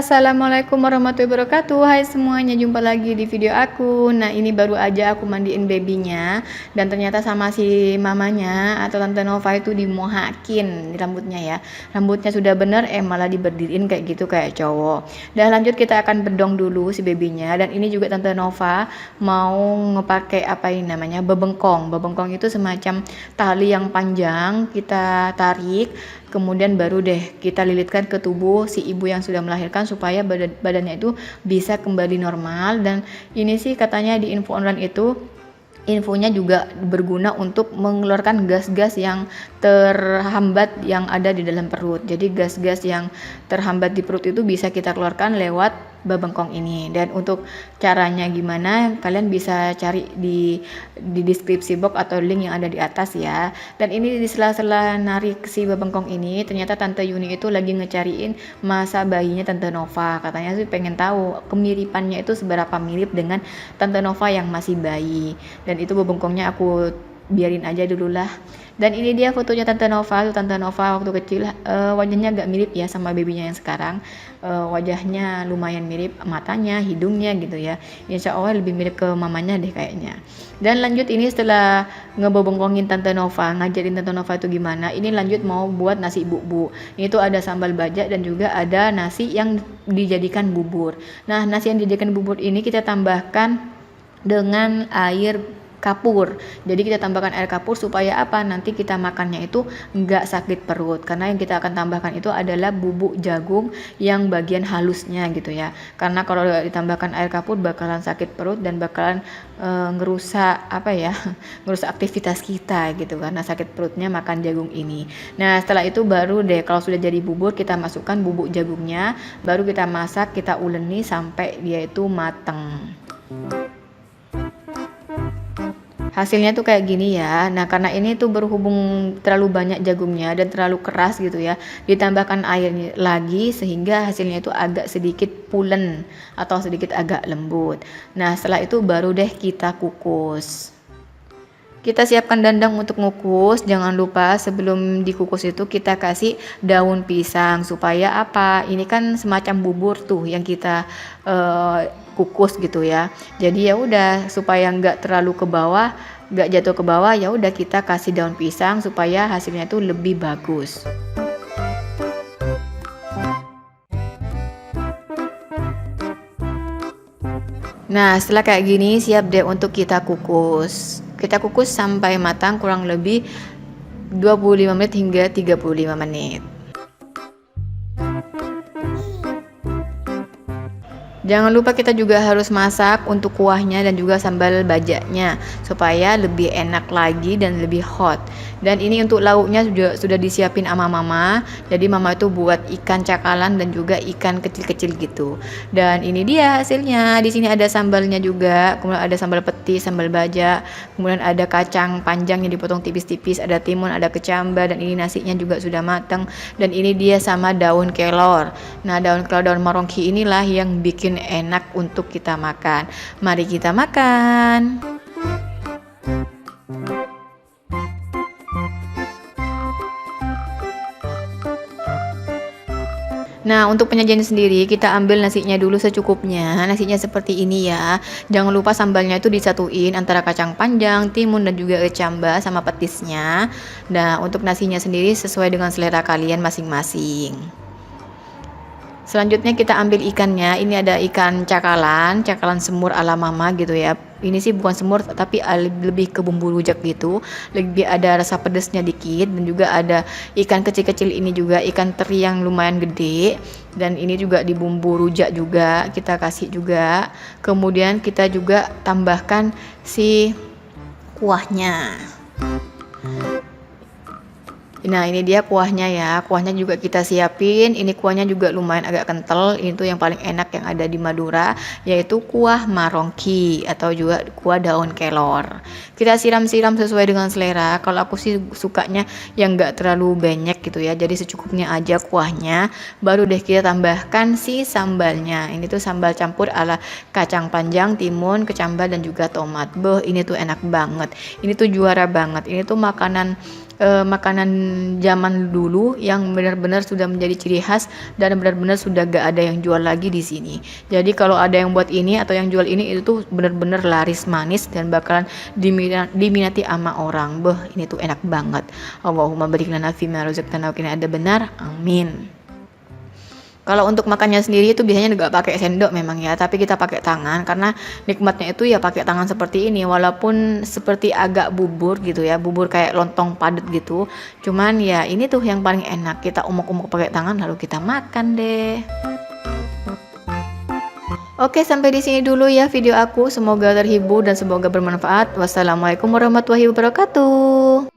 Assalamualaikum warahmatullahi wabarakatuh. Hai semuanya, jumpa lagi di video aku. Nah, ini baru aja aku mandiin babynya dan ternyata sama si mamanya atau Tante Nova itu dimohakin rambutnya ya. Rambutnya sudah bener malah diberdiriin kayak gitu kayak cowok. Dan lanjut kita akan bedong dulu si babynya, dan ini juga Tante Nova mau ngepakai apa ini namanya bebengkong. Bebengkong itu semacam tali yang panjang, kita tarik kemudian baru deh kita lilitkan ke tubuh si ibu yang sudah melahirkan supaya badannya itu bisa kembali normal. Dan ini sih katanya di info online itu infonya juga berguna untuk mengeluarkan gas-gas yang terhambat yang ada di dalam perut. Jadi gas-gas yang terhambat di perut itu bisa kita keluarkan lewat babengkong ini. Dan untuk caranya gimana, kalian bisa cari di deskripsi box atau link yang ada di atas ya. Dan ini di sela-sela narik si babengkong ini, ternyata Tante Yuni itu lagi ngecariin masa bayinya Tante Nova. Katanya sih pengen tahu kemiripannya itu seberapa mirip dengan Tante Nova yang masih bayi. Dan itu bebengkongnya aku biarin aja dulu lah. Dan ini dia fotonya Tante Nova. Tante Nova waktu kecil wajahnya agak mirip ya sama babynya yang sekarang. Wajahnya lumayan mirip, matanya, hidungnya gitu ya. Insya Allah lebih mirip ke mamanya deh kayaknya. Dan lanjut ini setelah ngebobongkongin Tante Nova, ngajarin Tante Nova itu gimana, ini lanjut mau buat nasi bubuk. Ini tuh ada sambal bajak dan juga ada nasi yang dijadikan bubur. Nah, nasi yang dijadikan bubur ini kita tambahkan dengan air kapur. Jadi kita tambahkan air kapur supaya apa? Nanti kita makannya itu nggak sakit perut. Karena yang kita akan tambahkan itu adalah bubuk jagung yang bagian halusnya gitu ya. Karena kalau ditambahkan air kapur bakalan sakit perut dan bakalan ngerusak apa ya? Ngerusak aktivitas kita gitu karena sakit perutnya makan jagung ini. Nah, setelah itu baru deh kalau sudah jadi bubur kita masukkan bubuk jagungnya, baru kita masak, kita uleni sampai dia itu mateng. Hasilnya tuh kayak gini ya. Nah, karena ini tuh berhubung terlalu banyak jagungnya dan terlalu keras gitu ya, ditambahkan air lagi sehingga hasilnya itu agak sedikit pulen atau sedikit agak lembut. Nah, setelah itu baru deh kita kukus. Kita siapkan dandang untuk ngukus. Jangan lupa sebelum dikukus itu kita kasih daun pisang supaya apa? Ini kan semacam bubur tuh yang kita kukus gitu ya. Jadi ya udah supaya nggak terlalu ke bawah, nggak jatuh ke bawah, ya udah kita kasih daun pisang supaya hasilnya itu lebih bagus. Nah, setelah kayak gini siap deh untuk kita kukus. Kita kukus sampai matang kurang lebih 25 menit hingga 35 menit. Jangan lupa kita juga harus masak untuk kuahnya dan juga sambal bajaknya supaya lebih enak lagi dan lebih hot. Dan ini untuk lauknya sudah disiapin sama mama. Jadi mama itu buat ikan cakalang dan juga ikan kecil-kecil gitu. Dan ini dia hasilnya. Di sini ada sambalnya juga, kemudian ada sambal petis, sambal bajak, kemudian ada kacang panjang yang dipotong tipis-tipis, ada timun, ada kecambah, dan ini nasinya juga sudah matang. Dan ini dia sama daun kelor. Nah, daun kelor, daun marongki inilah yang bikin enak untuk kita makan. Mari kita makan. Nah, untuk penyajian sendiri kita ambil nasinya dulu secukupnya. Nasinya seperti ini ya. Jangan lupa sambalnya itu disatuin antara kacang panjang, timun, dan juga kecambah sama petisnya. Nah, untuk nasinya sendiri sesuai dengan selera kalian masing-masing. Selanjutnya kita ambil ikannya. Ini ada ikan cakalang semur ala mama gitu ya. Ini sih bukan semur tapi lebih ke bumbu rujak gitu. Lebih ada rasa pedesnya dikit, dan juga ada ikan kecil-kecil ini juga ikan teri yang lumayan gede. Dan ini juga di bumbu rujak juga kita kasih juga. Kemudian kita juga tambahkan si kuahnya. Nah, ini dia kuahnya ya. Kuahnya juga kita siapin. Ini kuahnya juga lumayan agak kental. Ini tuh yang paling enak yang ada di Madura, yaitu kuah marongki atau juga kuah daun kelor. Kita siram-siram sesuai dengan selera. Kalau aku sih sukanya yang enggak terlalu banyak gitu ya. Jadi secukupnya aja kuahnya. Baru deh kita tambahkan si sambalnya. Ini tuh sambal campur ala kacang panjang, timun, kecambah, dan juga tomat. Beuh, ini tuh enak banget. Ini tuh juara banget. Ini tuh makanan makanan zaman dulu yang benar-benar sudah menjadi ciri khas dan benar-benar sudah gak ada yang jual lagi di sini. Jadi kalau ada yang buat ini atau yang jual ini, itu tuh benar-benar laris manis dan bakalan diminati sama orang. Ini tuh enak banget. Allahumma barik lana fima razaqtana wa qina adzabannar. Amin. Kalau untuk makannya sendiri itu biasanya nggak pakai sendok memang ya, tapi kita pakai tangan karena nikmatnya itu ya pakai tangan seperti ini, walaupun seperti agak bubur gitu ya, bubur kayak lontong padat gitu. Cuman ya ini tuh yang paling enak, kita umuk-umuk pakai tangan lalu kita makan deh. Oke, sampai di sini dulu ya video aku. Semoga terhibur dan semoga bermanfaat. Wassalamualaikum warahmatullahi wabarakatuh.